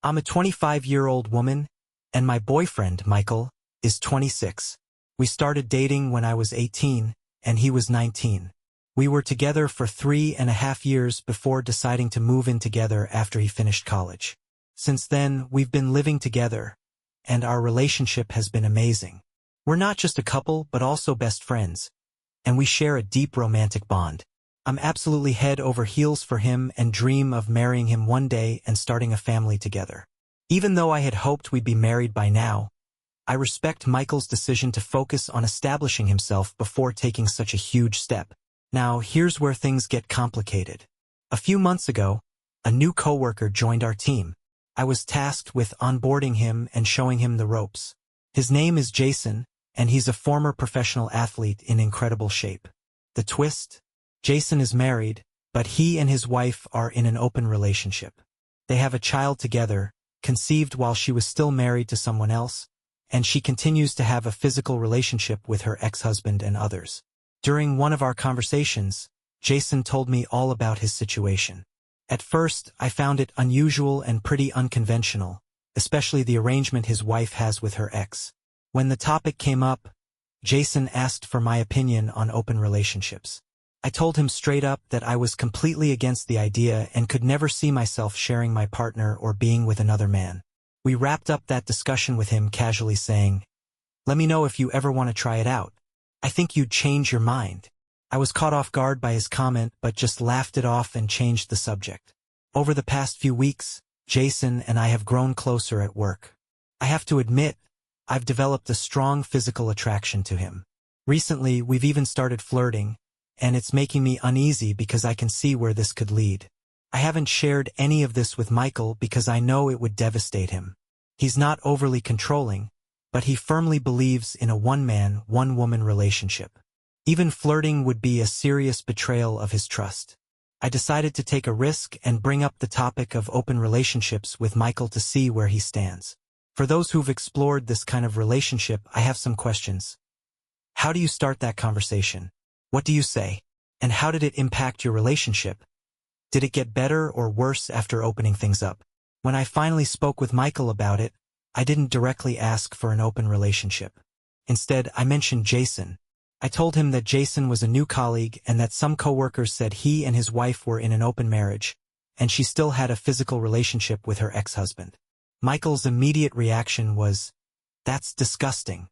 I'm a 25-year-old woman, and my boyfriend, Michael, is 26. We started dating when I was 18, and he was 19. We were together for 3.5 years before deciding to move in together after he finished college. Since then, we've been living together, and our relationship has been amazing. We're not just a couple, but also best friends, and we share a deep romantic bond. I'm absolutely head over heels for him and dream of marrying him one day and starting a family together. Even though I had hoped we'd be married by now, I respect Michael's decision to focus on establishing himself before taking such a huge step. Now, here's where things get complicated. A few months ago, a new coworker joined our team. I was tasked with onboarding him and showing him the ropes. His name is Jason, and he's a former professional athlete in incredible shape. The twist? Jason is married, but he and his wife are in an open relationship. They have a child together, conceived while she was still married to someone else, and she continues to have a physical relationship with her ex-husband and others. During one of our conversations, Jason told me all about his situation. At first, I found it unusual and pretty unconventional, especially the arrangement his wife has with her ex. When the topic came up, Jason asked for my opinion on open relationships. I told him straight up that I was completely against the idea and could never see myself sharing my partner or being with another man. We wrapped up that discussion with him casually saying, "Let me know if you ever want to try it out. I think you'd change your mind." I was caught off guard by his comment but just laughed it off and changed the subject. Over the past few weeks, Jason and I have grown closer at work. I have to admit, I've developed a strong physical attraction to him. Recently, we've even started flirting, and it's making me uneasy because I can see where this could lead. I haven't shared any of this with Michael because I know it would devastate him. He's not overly controlling, but he firmly believes in a one-man, one-woman relationship. Even flirting would be a serious betrayal of his trust. I decided to take a risk and bring up the topic of open relationships with Michael to see where he stands. For those who've explored this kind of relationship, I have some questions. How do you start that conversation? What do you say? And how did it impact your relationship? Did it get better or worse after opening things up? When I finally spoke with Michael about it, I didn't directly ask for an open relationship. Instead, I mentioned Jason. I told him that Jason was a new colleague and that some coworkers said he and his wife were in an open marriage, and she still had a physical relationship with her ex-husband. Michael's immediate reaction was, "That's disgusting."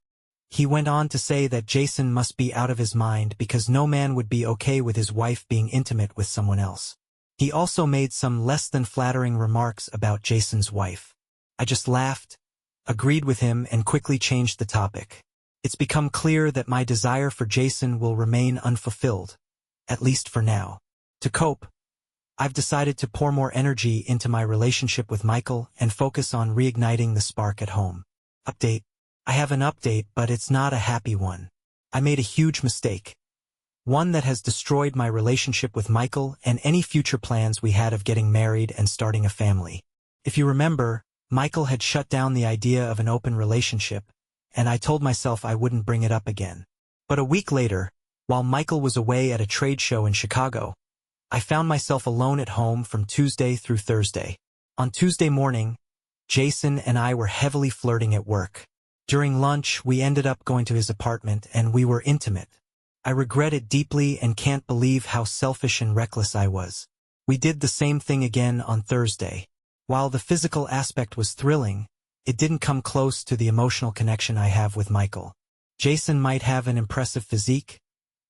He went on to say that Jason must be out of his mind because no man would be okay with his wife being intimate with someone else. He also made some less than flattering remarks about Jason's wife. I just laughed, agreed with him, and quickly changed the topic. It's become clear that my desire for Jason will remain unfulfilled, at least for now. To cope, I've decided to pour more energy into my relationship with Michael and focus on reigniting the spark at home. Update. I have an update, but it's not a happy one. I made a huge mistake. One that has destroyed my relationship with Michael and any future plans we had of getting married and starting a family. If you remember, Michael had shut down the idea of an open relationship, and I told myself I wouldn't bring it up again. But a week later, while Michael was away at a trade show in Chicago, I found myself alone at home from Tuesday through Thursday. On Tuesday morning, Jason and I were heavily flirting at work. During lunch, we ended up going to his apartment and we were intimate. I regret it deeply and can't believe how selfish and reckless I was. We did the same thing again on Thursday. While the physical aspect was thrilling, it didn't come close to the emotional connection I have with Michael. Jason might have an impressive physique,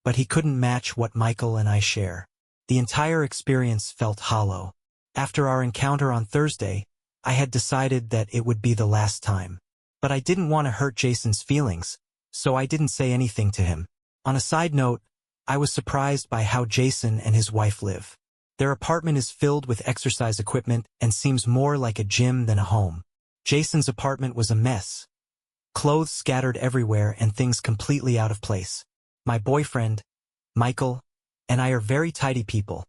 but he couldn't match what Michael and I share. The entire experience felt hollow. After our encounter on Thursday, I had decided that it would be the last time. But I didn't want to hurt Jason's feelings, so I didn't say anything to him. On a side note, I was surprised by how Jason and his wife live. Their apartment is filled with exercise equipment and seems more like a gym than a home. Jason's apartment was a mess. Clothes scattered everywhere and things completely out of place. My boyfriend, Michael, and I are very tidy people,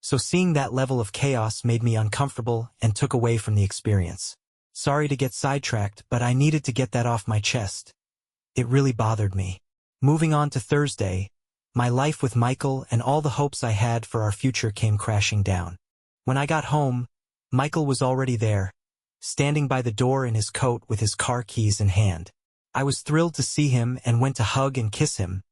so seeing that level of chaos made me uncomfortable and took away from the experience. Sorry to get sidetracked, but I needed to get that off my chest. It really bothered me. Moving on to Thursday, my life with Michael and all the hopes I had for our future came crashing down. When I got home, Michael was already there, standing by the door in his coat with his car keys in hand. I was thrilled to see him and went to hug and kiss him,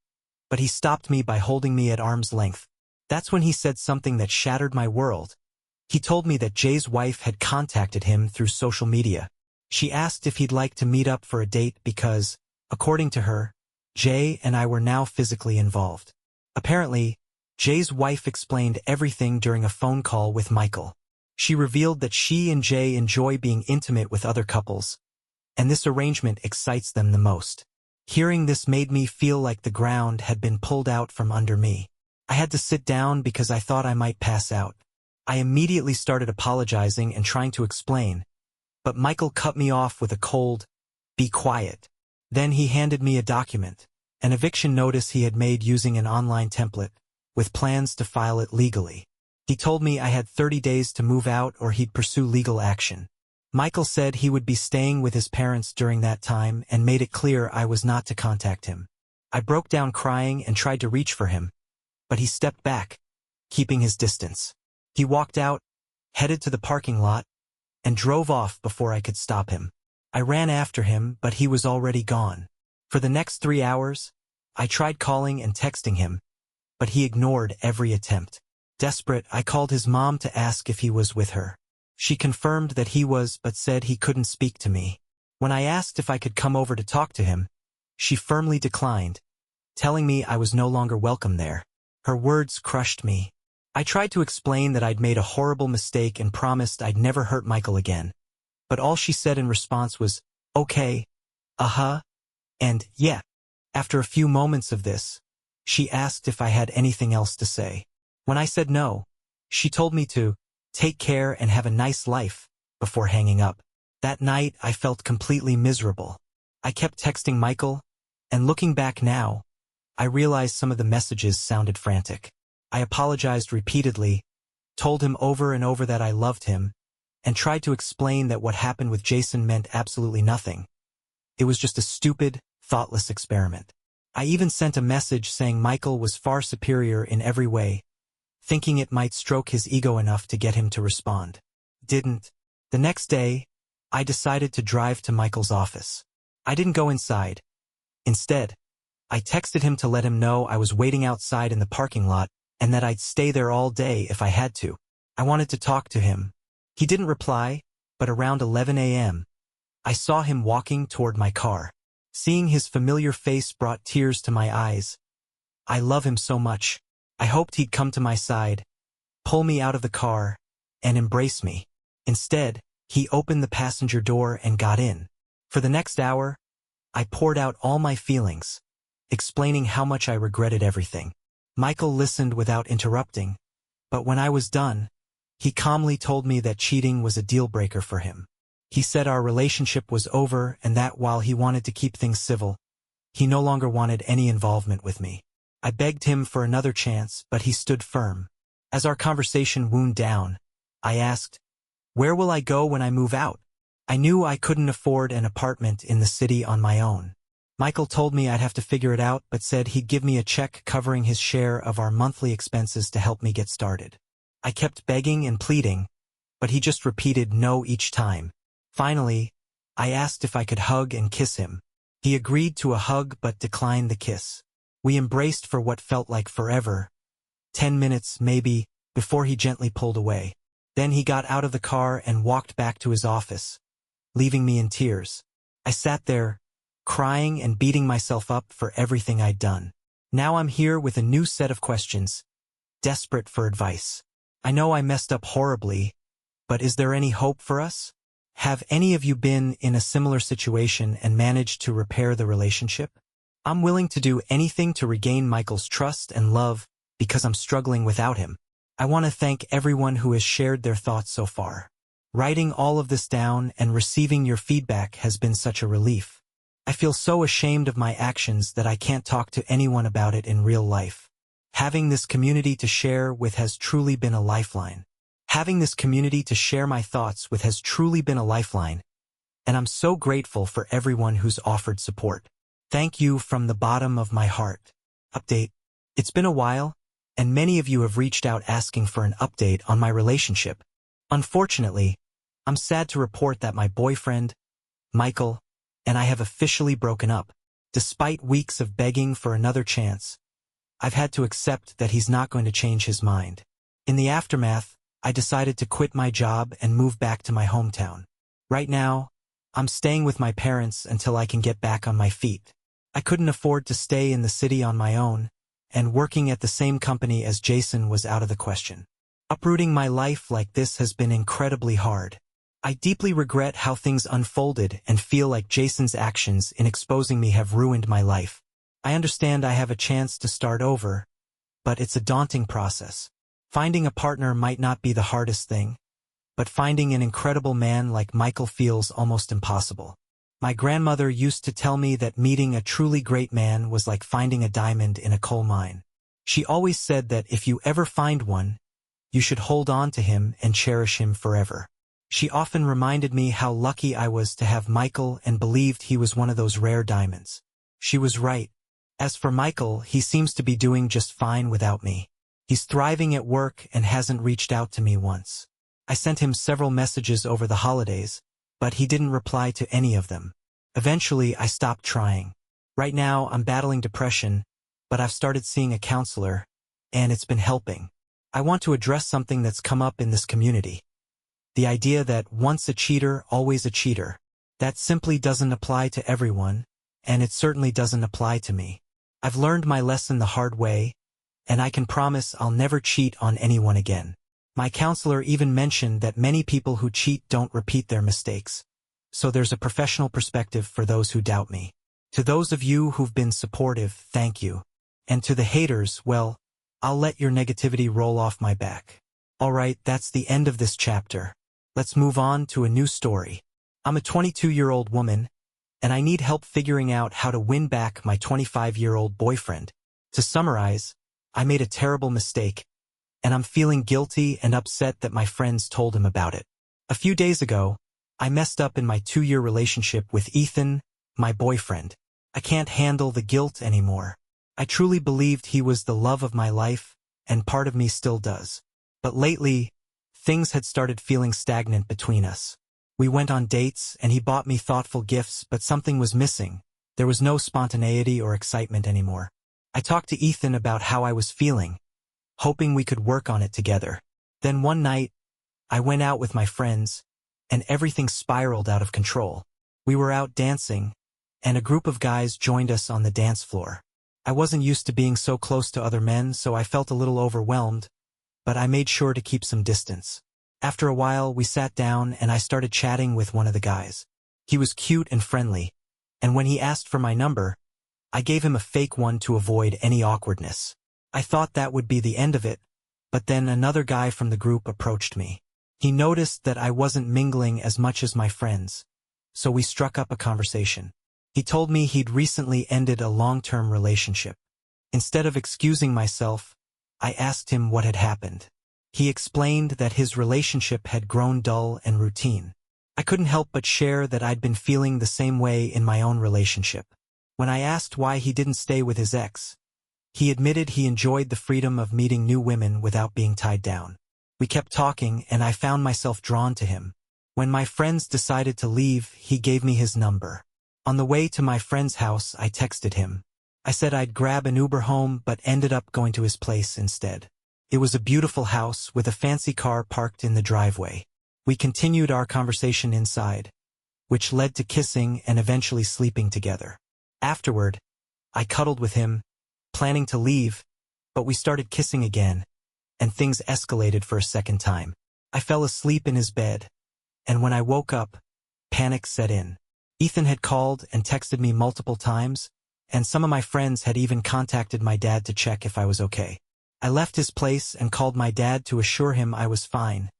but he stopped me by holding me at arm's length. That's when he said something that shattered my world. He told me that Jay's wife had contacted him through social media. She asked if he'd like to meet up for a date because, according to her, Jay and I were now physically involved. Apparently, Jay's wife explained everything during a phone call with Michael. She revealed that she and Jay enjoy being intimate with other couples, and this arrangement excites them the most. Hearing this made me feel like the ground had been pulled out from under me. I had to sit down because I thought I might pass out. I immediately started apologizing and trying to explain, but Michael cut me off with a cold, "Be quiet." Then he handed me a document, an eviction notice he had made using an online template, with plans to file it legally. He told me I had 30 days to move out or he'd pursue legal action. Michael said he would be staying with his parents during that time and made it clear I was not to contact him. I broke down crying and tried to reach for him, but he stepped back, keeping his distance. He walked out, headed to the parking lot, and drove off before I could stop him. I ran after him, but he was already gone. For the next 3 hours, I tried calling and texting him, but he ignored every attempt. Desperate, I called his mom to ask if he was with her. She confirmed that he was, but said he couldn't speak to me. When I asked if I could come over to talk to him, she firmly declined, telling me I was no longer welcome there. Her words crushed me. I tried to explain that I'd made a horrible mistake and promised I'd never hurt Michael again. But all she said in response was, "Okay, and yeah." After a few moments of this, she asked if I had anything else to say. When I said no, she told me to take care and have a nice life before hanging up. That night, I felt completely miserable. I kept texting Michael, and looking back now, I realized some of the messages sounded frantic. I apologized repeatedly, told him over and over that I loved him, and tried to explain that what happened with Jason meant absolutely nothing. It was just a stupid, thoughtless experiment. I even sent a message saying Michael was far superior in every way, thinking it might stroke his ego enough to get him to respond. Didn't. The next day, I decided to drive to Michael's office. I didn't go inside. Instead, I texted him to let him know I was waiting outside in the parking lot and that I'd stay there all day if I had to. I wanted to talk to him. He didn't reply, but around 11 a.m., I saw him walking toward my car. Seeing his familiar face brought tears to my eyes. I love him so much. I hoped he'd come to my side, pull me out of the car, and embrace me. Instead, he opened the passenger door and got in. For the next hour, I poured out all my feelings, explaining how much I regretted everything. Michael listened without interrupting, but when I was done, he calmly told me that cheating was a deal-breaker for him. He said our relationship was over and that while he wanted to keep things civil, he no longer wanted any involvement with me. I begged him for another chance, but he stood firm. As our conversation wound down, I asked, "Where will I go when I move out?" I knew I couldn't afford an apartment in the city on my own. Michael told me I'd have to figure it out, but said he'd give me a check covering his share of our monthly expenses to help me get started. I kept begging and pleading, but he just repeated no each time. Finally, I asked if I could hug and kiss him. He agreed to a hug but declined the kiss. We embraced for what felt like forever, 10 minutes maybe, before he gently pulled away. Then he got out of the car and walked back to his office, leaving me in tears. I sat there, crying and beating myself up for everything I'd done. Now I'm here with a new set of questions, desperate for advice. I know I messed up horribly, but is there any hope for us? Have any of you been in a similar situation and managed to repair the relationship? I'm willing to do anything to regain Michael's trust and love because I'm struggling without him. I want to thank everyone who has shared their thoughts so far. Writing all of this down and receiving your feedback has been such a relief. I feel so ashamed of my actions that I can't talk to anyone about it in real life. Having this community to share with has truly been a lifeline. Having this community to share my thoughts with has truly been a lifeline, and I'm so grateful for everyone who's offered support. Thank you from the bottom of my heart. Update. It's been a while, and many of you have reached out asking for an update on my relationship. Unfortunately, I'm sad to report that my boyfriend, Michael, and I have officially broken up. Despite weeks of begging for another chance, I've had to accept that he's not going to change his mind. In the aftermath, I decided to quit my job and move back to my hometown. Right now, I'm staying with my parents until I can get back on my feet. I couldn't afford to stay in the city on my own, and working at the same company as Jason was out of the question. Uprooting my life like this has been incredibly hard. I deeply regret how things unfolded and feel like Jason's actions in exposing me have ruined my life. I understand I have a chance to start over, but it's a daunting process. Finding a partner might not be the hardest thing, but finding an incredible man like Michael feels almost impossible. My grandmother used to tell me that meeting a truly great man was like finding a diamond in a coal mine. She always said that if you ever find one, you should hold on to him and cherish him forever. She often reminded me how lucky I was to have Michael and believed he was one of those rare diamonds. She was right. As for Michael, he seems to be doing just fine without me. He's thriving at work and hasn't reached out to me once. I sent him several messages over the holidays, but he didn't reply to any of them. Eventually, I stopped trying. Right now, I'm battling depression, but I've started seeing a counselor, and it's been helping. I want to address something that's come up in this community. The idea that once a cheater, always a cheater. That simply doesn't apply to everyone, and it certainly doesn't apply to me. I've learned my lesson the hard way, and I can promise I'll never cheat on anyone again. My counselor even mentioned that many people who cheat don't repeat their mistakes. So there's a professional perspective for those who doubt me. To those of you who've been supportive, thank you. And to the haters, well, I'll let your negativity roll off my back. Alright, that's the end of this chapter. Let's move on to a new story. I'm a 22-year-old woman, and I need help figuring out how to win back my 25-year-old boyfriend. To summarize, I made a terrible mistake, and I'm feeling guilty and upset that my friends told him about it. A few days ago, I messed up in my 2-year relationship with Ethan, my boyfriend. I can't handle the guilt anymore. I truly believed he was the love of my life, and part of me still does. But lately, things had started feeling stagnant between us. We went on dates, and he bought me thoughtful gifts, but something was missing. There was no spontaneity or excitement anymore. I talked to Ethan about how I was feeling, hoping we could work on it together. Then one night, I went out with my friends, and everything spiraled out of control. We were out dancing, and a group of guys joined us on the dance floor. I wasn't used to being so close to other men, so I felt a little overwhelmed, but I made sure to keep some distance. After a while, we sat down and I started chatting with one of the guys. He was cute and friendly, and when he asked for my number, I gave him a fake one to avoid any awkwardness. I thought that would be the end of it, but then another guy from the group approached me. He noticed that I wasn't mingling as much as my friends, so we struck up a conversation. He told me he'd recently ended a long-term relationship. Instead of excusing myself, I asked him what had happened. He explained that his relationship had grown dull and routine. I couldn't help but share that I'd been feeling the same way in my own relationship. When I asked why he didn't stay with his ex, he admitted he enjoyed the freedom of meeting new women without being tied down. We kept talking, and I found myself drawn to him. When my friends decided to leave, he gave me his number. On the way to my friend's house, I texted him. I said I'd grab an Uber home, but ended up going to his place instead. It was a beautiful house with a fancy car parked in the driveway. We continued our conversation inside, which led to kissing and eventually sleeping together. Afterward, I cuddled with him, planning to leave, but we started kissing again, and things escalated for a second time. I fell asleep in his bed, and when I woke up, panic set in. Ethan had called and texted me multiple times, and some of my friends had even contacted my dad to check if I was okay. I left his place and called my dad to assure him I was fine,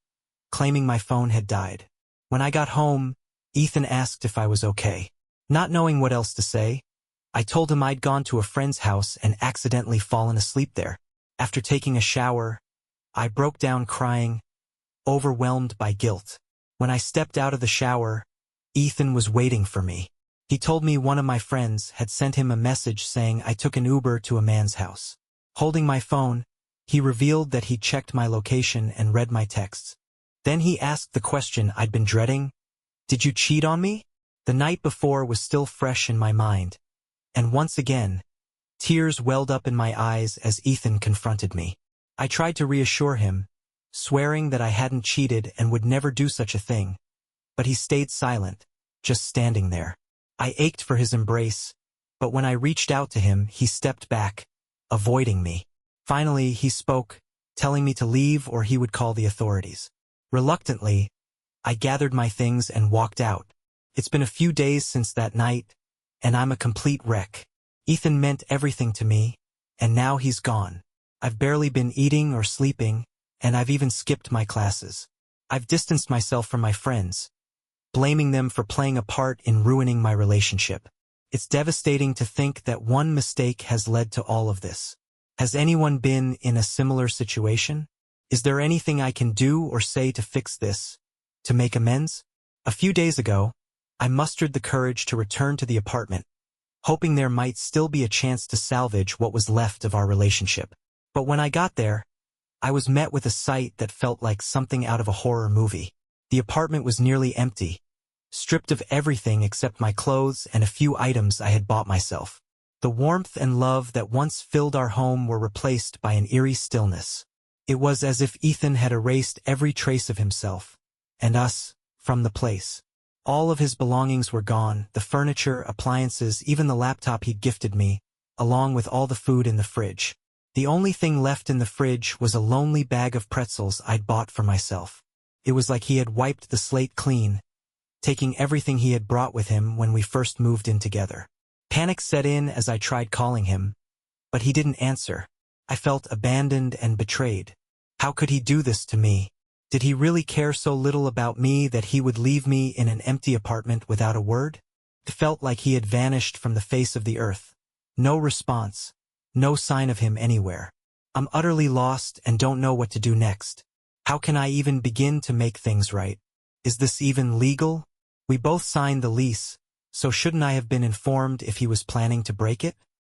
claiming my phone had died. When I got home, Ethan asked if I was okay. Not knowing what else to say, I told him I'd gone to a friend's house and accidentally fallen asleep there. After taking a shower, I broke down crying, overwhelmed by guilt. When I stepped out of the shower, Ethan was waiting for me. He told me one of my friends had sent him a message saying I took an Uber to a man's house. Holding my phone, he revealed that he checked my location and read my texts. Then he asked the question I'd been dreading. Did you cheat on me? The night before was still fresh in my mind. And once again, tears welled up in my eyes as Ethan confronted me. I tried to reassure him, swearing that I hadn't cheated and would never do such a thing. But he stayed silent, just standing there. I ached for his embrace, but when I reached out to him, he stepped back, avoiding me. Finally, he spoke, telling me to leave or he would call the authorities. Reluctantly, I gathered my things and walked out. It's been a few days since that night, and I'm a complete wreck. Ethan meant everything to me, and now he's gone. I've barely been eating or sleeping, and I've even skipped my classes. I've distanced myself from my friends, blaming them for playing a part in ruining my relationship. It's devastating to think that one mistake has led to all of this. Has anyone been in a similar situation? Is there anything I can do or say to fix this, to make amends? A few days ago, I mustered the courage to return to the apartment, hoping there might still be a chance to salvage what was left of our relationship. But when I got there, I was met with a sight that felt like something out of a horror movie. The apartment was nearly empty, stripped of everything except my clothes and a few items I had bought myself. The warmth and love that once filled our home were replaced by an eerie stillness. It was as if Ethan had erased every trace of himself, and us, from the place. All of his belongings were gone, the furniture, appliances, even the laptop he'd gifted me, along with all the food in the fridge. The only thing left in the fridge was a lonely bag of pretzels I'd bought for myself. It was like he had wiped the slate clean, taking everything he had brought with him when we first moved in together. Panic set in as I tried calling him, but he didn't answer. I felt abandoned and betrayed. How could he do this to me? Did he really care so little about me that he would leave me in an empty apartment without a word? It felt like he had vanished from the face of the earth. No response. No sign of him anywhere. I'm utterly lost and don't know what to do next. How can I even begin to make things right? Is this even legal? We both signed the lease, so shouldn't I have been informed if he was planning to break it?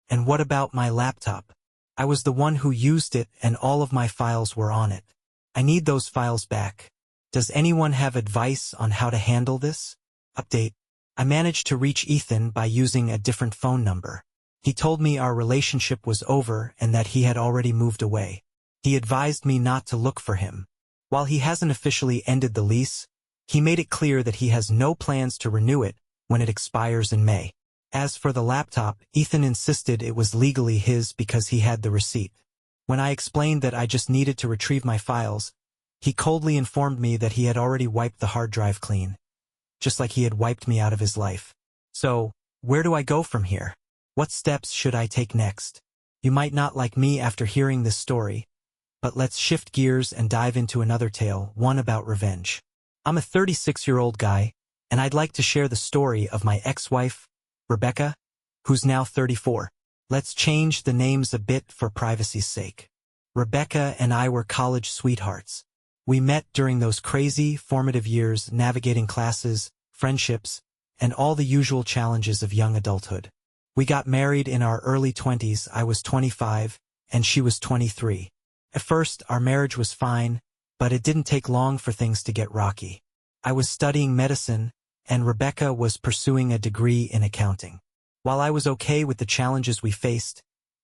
And what about my laptop? I was the one who used it and all of my files were on it. I need those files back. Does anyone have advice on how to handle this? Update. I managed to reach Ethan by using a different phone number. He told me our relationship was over and that he had already moved away. He advised me not to look for him. While he hasn't officially ended the lease, he made it clear that he has no plans to renew it when it expires in May. As for the laptop, Ethan insisted it was legally his because he had the receipt. When I explained that I just needed to retrieve my files, he coldly informed me that he had already wiped the hard drive clean, just like he had wiped me out of his life. So, where do I go from here? What steps should I take next? You might not like me after hearing this story, but let's shift gears and dive into another tale, one about revenge. I'm a 36-year-old guy, and I'd like to share the story of my ex-wife, Rebecca, who's now 34. Let's change the names a bit for privacy's sake. Rebecca and I were college sweethearts. We met during those crazy, formative years navigating classes, friendships, and all the usual challenges of young adulthood. We got married in our early 20s. I was 25, and she was 23. At first, our marriage was fine, but it didn't take long for things to get rocky. I was studying medicine, and Rebecca was pursuing a degree in accounting. While I was okay with the challenges we faced,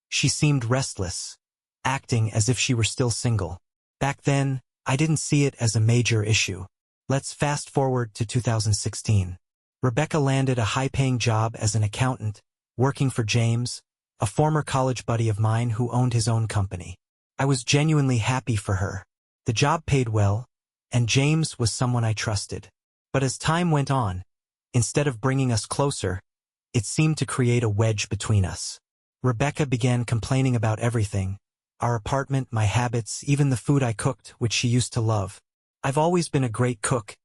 she seemed restless, acting as if she were still single. Back then, I didn't see it as a major issue. Let's fast forward to 2016. Rebecca landed a high-paying job as an accountant, working for James, a former college buddy of mine who owned his own company. I was genuinely happy for her. The job paid well, and James was someone I trusted. But as time went on, instead of bringing us closer, it seemed to create a wedge between us. Rebecca began complaining about everything: our apartment, my habits, even the food I cooked, which she used to love. I've always been a great cook,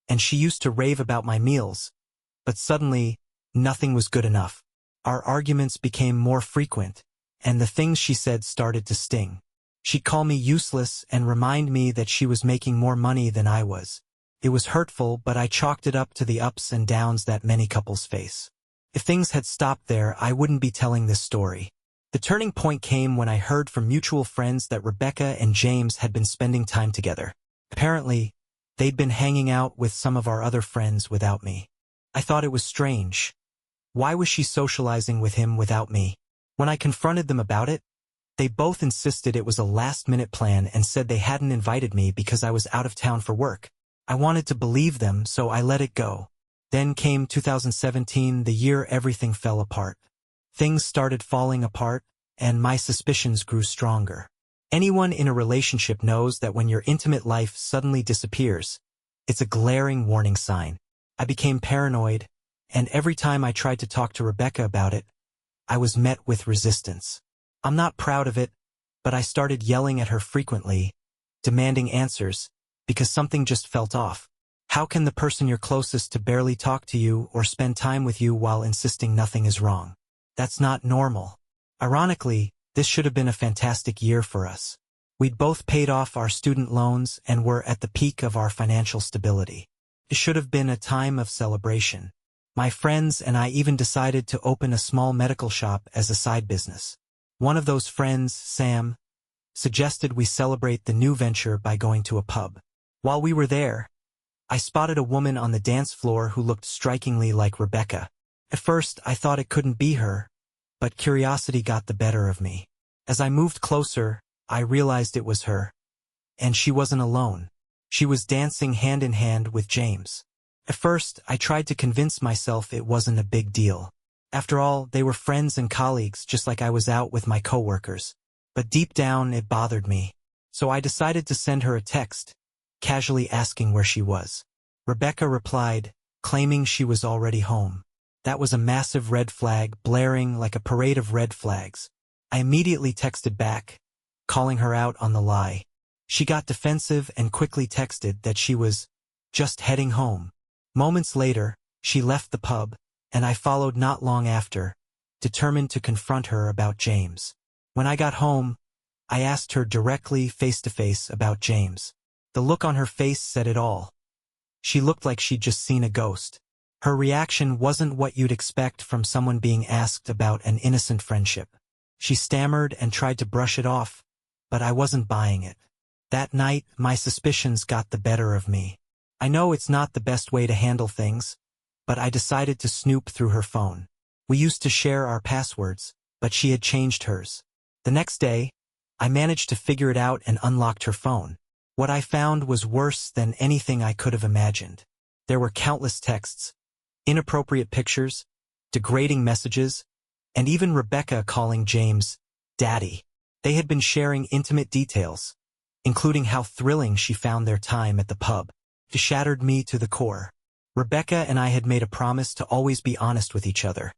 and she used to rave about my meals. But suddenly, nothing was good enough. Our arguments became more frequent, and the things she said started to sting. She'd call me useless and remind me that she was making more money than I was. It was hurtful, but I chalked it up to the ups and downs that many couples face. If things had stopped there, I wouldn't be telling this story. The turning point came when I heard from mutual friends that Rebecca and James had been spending time together. Apparently, They'd been hanging out with some of our other friends without me. I thought it was strange. Why was she socializing with him without me? When I confronted them about it, they both insisted it was a last-minute plan and said they hadn't invited me because I was out of town for work. I wanted to believe them, so I let it go. Then came 2017, the year everything fell apart. Things started falling apart, and my suspicions grew stronger. Anyone in a relationship knows that when your intimate life suddenly disappears, it's a glaring warning sign. I became paranoid, and every time I tried to talk to Rebecca about it, I was met with resistance. I'm not proud of it, but I started yelling at her frequently, demanding answers, because something just felt off. How can the person you're closest to barely talk to you or spend time with you while insisting nothing is wrong? That's not normal. Ironically, this should have been a fantastic year for us. We'd both paid off our student loans and were at the peak of our financial stability. It should have been a time of celebration. My friends and I even decided to open a small medical shop as a side business. One of those friends, Sam, suggested we celebrate the new venture by going to a pub. While we were there, I spotted a woman on the dance floor who looked strikingly like Rebecca. At first, I thought it couldn't be her, but curiosity got the better of me. As I moved closer, I realized it was her. And she wasn't alone. She was dancing hand in hand with James. At first, I tried to convince myself it wasn't a big deal. After all, they were friends and colleagues, just like I was out with my coworkers. But deep down, it bothered me. So I decided to send her a text, casually asking where she was. Rebecca replied, claiming she was already home. That was a massive red flag, blaring like a parade of red flags. I immediately texted back, calling her out on the lie. She got defensive and quickly texted that she was just heading home. Moments later, she left the pub, and I followed not long after, determined to confront her about James. When I got home, I asked her directly, face-to-face, about James. The look on her face said it all. She looked like she'd just seen a ghost. Her reaction wasn't what you'd expect from someone being asked about an innocent friendship. She stammered and tried to brush it off, but I wasn't buying it. That night, my suspicions got the better of me. I know it's not the best way to handle things, but I decided to snoop through her phone. We used to share our passwords, but she had changed hers. The next day, I managed to figure it out and unlocked her phone. What I found was worse than anything I could have imagined. There were countless texts, inappropriate pictures, degrading messages, and even Rebecca calling James Daddy. They had been sharing intimate details, including how thrilling she found their time at the pub. It shattered me to the core. Rebecca and I had made a promise to always be honest with each other,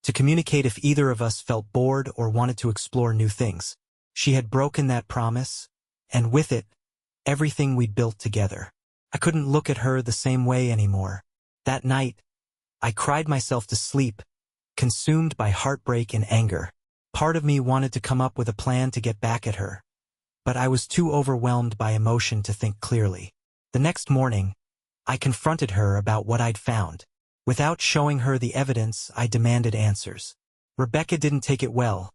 to communicate if either of us felt bored or wanted to explore new things. She had broken that promise, and with it, everything we'd built together. I couldn't look at her the same way anymore. That night, I cried myself to sleep, consumed by heartbreak and anger. Part of me wanted to come up with a plan to get back at her, but I was too overwhelmed by emotion to think clearly. The next morning, I confronted her about what I'd found. Without showing her the evidence, I demanded answers. Rebecca didn't take it well.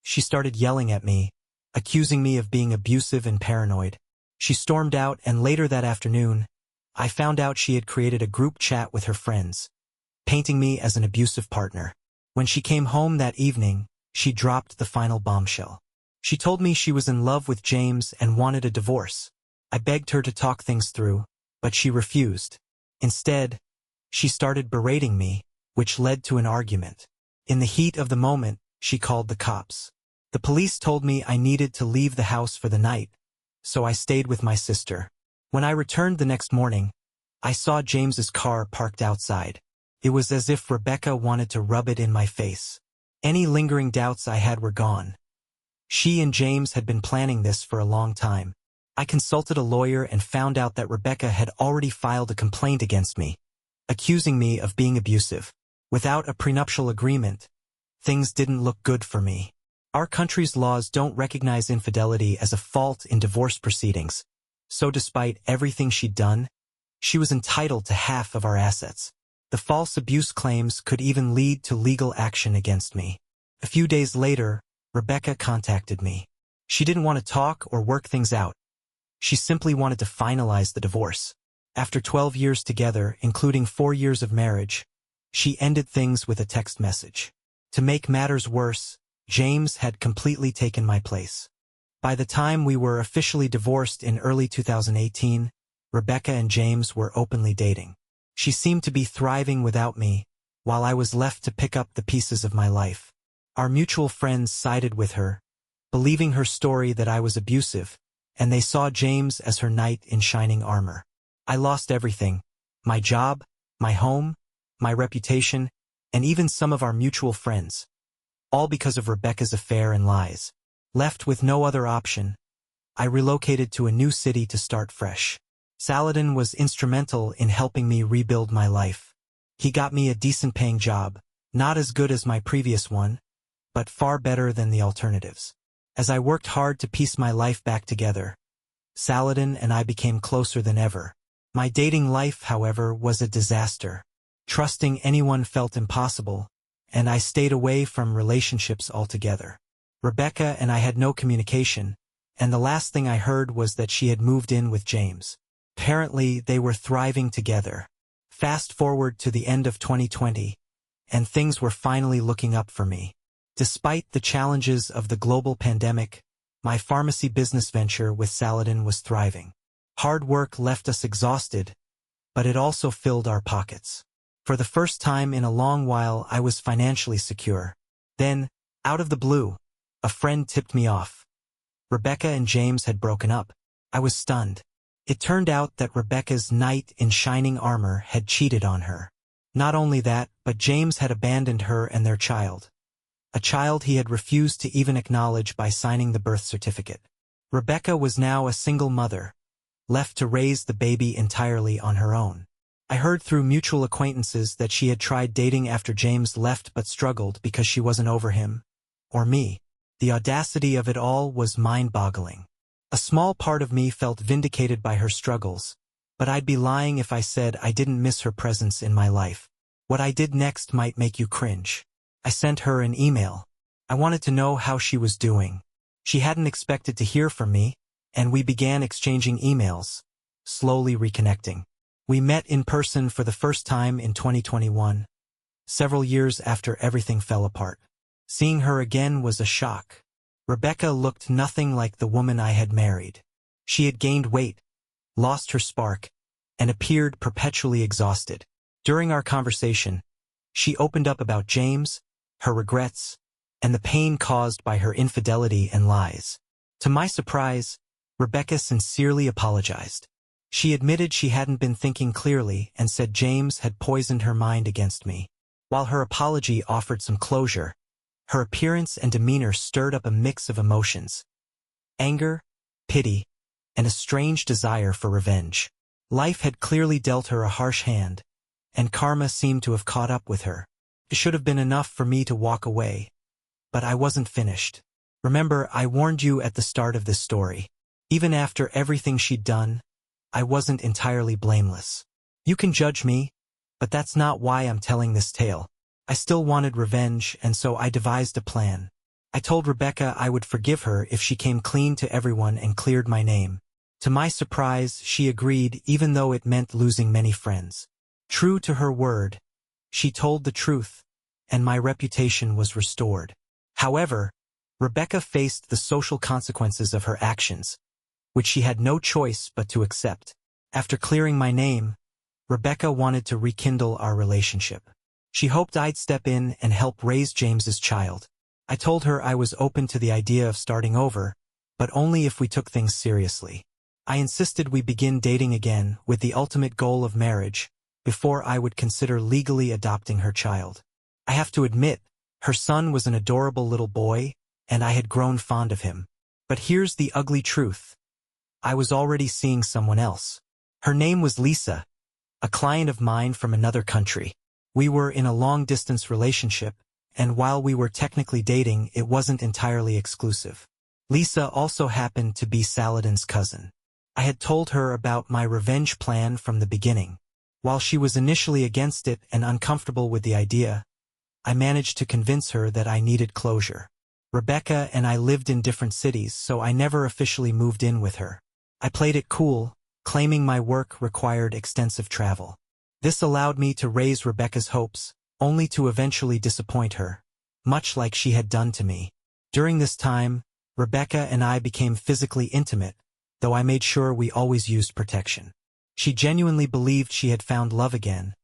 She started yelling at me, accusing me of being abusive and paranoid. She stormed out, and later that afternoon, I found out she had created a group chat with her friends, painting me as an abusive partner. When she came home that evening, she dropped the final bombshell. She told me she was in love with James and wanted a divorce. I begged her to talk things through, but she refused. Instead, she started berating me, which led to an argument. In the heat of the moment, she called the cops. The police told me I needed to leave the house for the night, so I stayed with my sister. When I returned the next morning, I saw James's car parked outside. It was as if Rebecca wanted to rub it in my face. Any lingering doubts I had were gone. She and James had been planning this for a long time. I consulted a lawyer and found out that Rebecca had already filed a complaint against me, accusing me of being abusive. Without a prenuptial agreement, things didn't look good for me. Our country's laws don't recognize infidelity as a fault in divorce proceedings, so despite everything she'd done, she was entitled to half of our assets. The false abuse claims could even lead to legal action against me. A few days later, Rebecca contacted me. She didn't want to talk or work things out. She simply wanted to finalize the divorce. After 12 years together, including 4 years of marriage, she ended things with a text message. To make matters worse, James had completely taken my place. By the time we were officially divorced in early 2018, Rebecca and James were openly dating. She seemed to be thriving without me, while I was left to pick up the pieces of my life. Our mutual friends sided with her, believing her story that I was abusive, and they saw James as her knight in shining armor. I lost everything: my job, my home, my reputation, and even some of our mutual friends, all because of Rebecca's affair and lies. Left with no other option, I relocated to a new city to start fresh. Saladin was instrumental in helping me rebuild my life. He got me a decent-paying job, not as good as my previous one, but far better than the alternatives. As I worked hard to piece my life back together, Saladin and I became closer than ever. My dating life, however, was a disaster. Trusting anyone felt impossible, and I stayed away from relationships altogether. Rebecca and I had no communication, and the last thing I heard was that she had moved in with James. Apparently, they were thriving together. Fast forward to the end of 2020, and things were finally looking up for me. Despite the challenges of the global pandemic, my pharmacy business venture with Saladin was thriving. Hard work left us exhausted, but it also filled our pockets. For the first time in a long while, I was financially secure. Then, out of the blue, a friend tipped me off. Rebecca and James had broken up. I was stunned. It turned out that Rebecca's knight in shining armor had cheated on her. Not only that, but James had abandoned her and their child. A child he had refused to even acknowledge by signing the birth certificate. Rebecca was now a single mother, left to raise the baby entirely on her own. I heard through mutual acquaintances that she had tried dating after James left but struggled because she wasn't over him, or me. The audacity of it all was mind-boggling. A small part of me felt vindicated by her struggles, but I'd be lying if I said I didn't miss her presence in my life. What I did next might make you cringe. I sent her an email. I wanted to know how she was doing. She hadn't expected to hear from me, and we began exchanging emails, slowly reconnecting. We met in person for the first time in 2021, several years after everything fell apart. Seeing her again was a shock. Rebecca looked nothing like the woman I had married. She had gained weight, lost her spark, and appeared perpetually exhausted. During our conversation, she opened up about James, her regrets, and the pain caused by her infidelity and lies. To my surprise, Rebecca sincerely apologized. She admitted she hadn't been thinking clearly and said James had poisoned her mind against me. While her apology offered some closure, her appearance and demeanor stirred up a mix of emotions: anger, pity, and a strange desire for revenge. Life had clearly dealt her a harsh hand, and karma seemed to have caught up with her. It should have been enough for me to walk away, but I wasn't finished. Remember, I warned you at the start of this story. Even after everything she'd done, I wasn't entirely blameless. You can judge me, but that's not why I'm telling this tale. I still wanted revenge, and so I devised a plan. I told Rebecca I would forgive her if she came clean to everyone and cleared my name. To my surprise, she agreed, even though it meant losing many friends. True to her word, she told the truth, and my reputation was restored. However, Rebecca faced the social consequences of her actions, which she had no choice but to accept. After clearing my name, Rebecca wanted to rekindle our relationship. She hoped I'd step in and help raise James's child. I told her I was open to the idea of starting over, but only if we took things seriously. I insisted we begin dating again with the ultimate goal of marriage, before I would consider legally adopting her child. I have to admit, her son was an adorable little boy, and I had grown fond of him. But here's the ugly truth. I was already seeing someone else. Her name was Lisa, a client of mine from another country. We were in a long-distance relationship, and while we were technically dating, it wasn't entirely exclusive. Lisa also happened to be Saladin's cousin. I had told her about my revenge plan from the beginning. While she was initially against it and uncomfortable with the idea, I managed to convince her that I needed closure. Rebecca and I lived in different cities, so I never officially moved in with her. I played it cool, claiming my work required extensive travel. This allowed me to raise Rebecca's hopes, only to eventually disappoint her, much like she had done to me. During this time, Rebecca and I became physically intimate, though I made sure we always used protection. She genuinely believed she had found love again,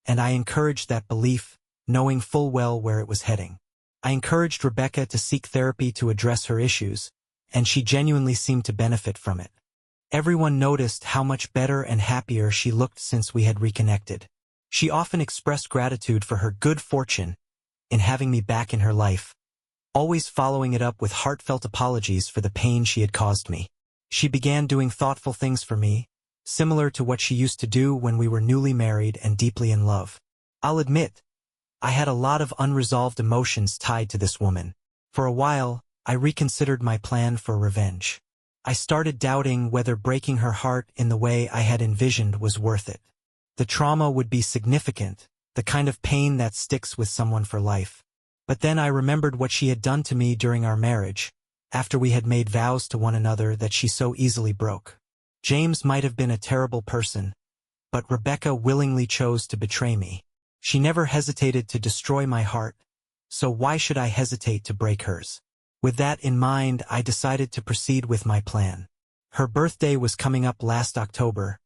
and I encouraged that belief, knowing full well where it was heading. I encouraged Rebecca to seek therapy to address her issues, and she genuinely seemed to benefit from it. Everyone noticed how much better and happier she looked since we had reconnected. She often expressed gratitude for her good fortune in having me back in her life, always following it up with heartfelt apologies for the pain she had caused me. She began doing thoughtful things for me, similar to what she used to do when we were newly married and deeply in love. I'll admit, I had a lot of unresolved emotions tied to this woman. For a while, I reconsidered my plan for revenge. I started doubting whether breaking her heart in the way I had envisioned was worth it. The trauma would be significant, the kind of pain that sticks with someone for life. But then I remembered what she had done to me during our marriage, after we had made vows to one another that she so easily broke. James might have been a terrible person, but Rebecca willingly chose to betray me. She never hesitated to destroy my heart, so why should I hesitate to break hers? With that in mind, I decided to proceed with my plan. Her birthday was coming up last October,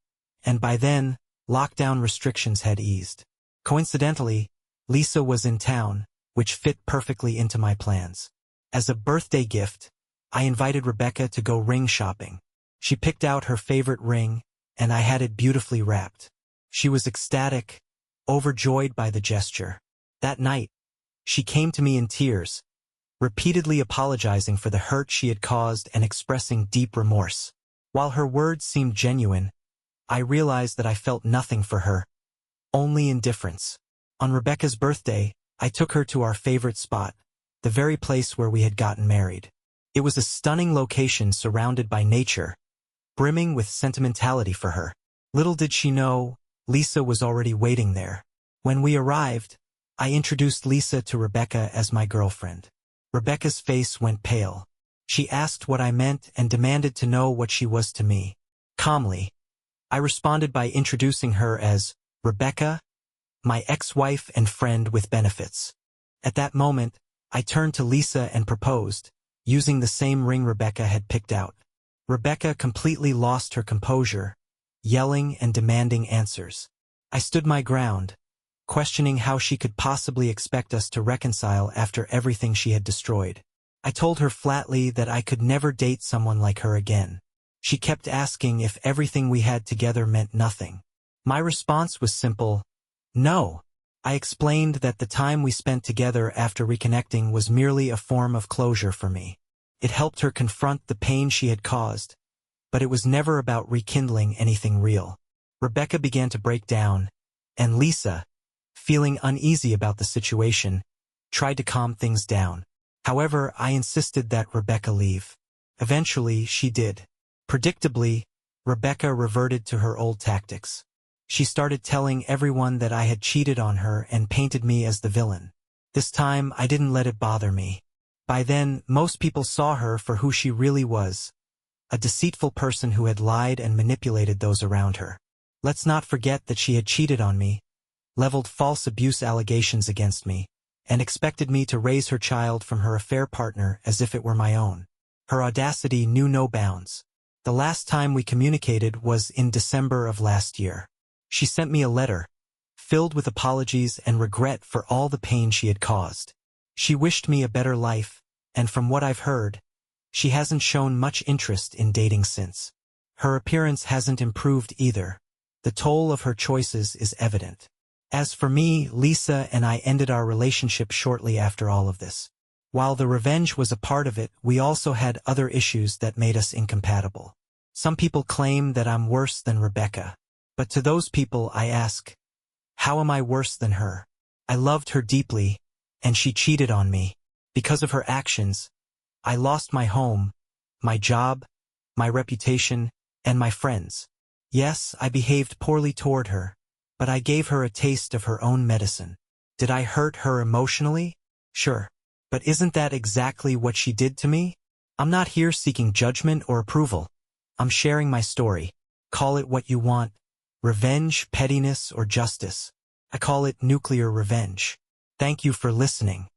and by then, lockdown restrictions had eased. Coincidentally, Lisa was in town, which fit perfectly into my plans. As a birthday gift, I invited Rebecca to go ring shopping. She picked out her favorite ring, and I had it beautifully wrapped. She was ecstatic, overjoyed by the gesture. That night, she came to me in tears, repeatedly apologizing for the hurt she had caused and expressing deep remorse. While her words seemed genuine, I realized that I felt nothing for her, only indifference. On Rebecca's birthday, I took her to our favorite spot, the very place where we had gotten married. It was a stunning location surrounded by nature, brimming with sentimentality for her. Little did she know, Lisa was already waiting there. When we arrived, I introduced Lisa to Rebecca as my girlfriend. Rebecca's face went pale. She asked what I meant and demanded to know what she was to me. Calmly, I responded by introducing her as Rebecca, my ex-wife and friend with benefits. At that moment, I turned to Lisa and proposed, using the same ring Rebecca had picked out. Rebecca completely lost her composure, yelling and demanding answers. I stood my ground, questioning how she could possibly expect us to reconcile after everything she had destroyed. I told her flatly that I could never date someone like her again. She kept asking if everything we had together meant nothing. My response was simple: no. I explained that the time we spent together after reconnecting was merely a form of closure for me. It helped her confront the pain she had caused, but it was never about rekindling anything real. Rebecca began to break down, and Lisa, feeling uneasy about the situation, tried to calm things down. However, I insisted that Rebecca leave. Eventually, she did. Predictably, Rebecca reverted to her old tactics. She started telling everyone that I had cheated on her and painted me as the villain. This time, I didn't let it bother me. By then, most people saw her for who she really was, a deceitful person who had lied and manipulated those around her. Let's not forget that she had cheated on me, leveled false abuse allegations against me, and expected me to raise her child from her affair partner as if it were my own. Her audacity knew no bounds. The last time we communicated was in December of last year. She sent me a letter, filled with apologies and regret for all the pain she had caused. She wished me a better life, and from what I've heard, she hasn't shown much interest in dating since. Her appearance hasn't improved either. The toll of her choices is evident. As for me, Lisa and I ended our relationship shortly after all of this. While the revenge was a part of it, we also had other issues that made us incompatible. Some people claim that I'm worse than Rebecca. But to those people I ask, how am I worse than her? I loved her deeply, and she cheated on me. Because of her actions, I lost my home, my job, my reputation, and my friends. Yes, I behaved poorly toward her, but I gave her a taste of her own medicine. Did I hurt her emotionally? Sure. But isn't that exactly what she did to me? I'm not here seeking judgment or approval. I'm sharing my story. Call it what you want, revenge, pettiness, or justice. I call it nuclear revenge. Thank you for listening.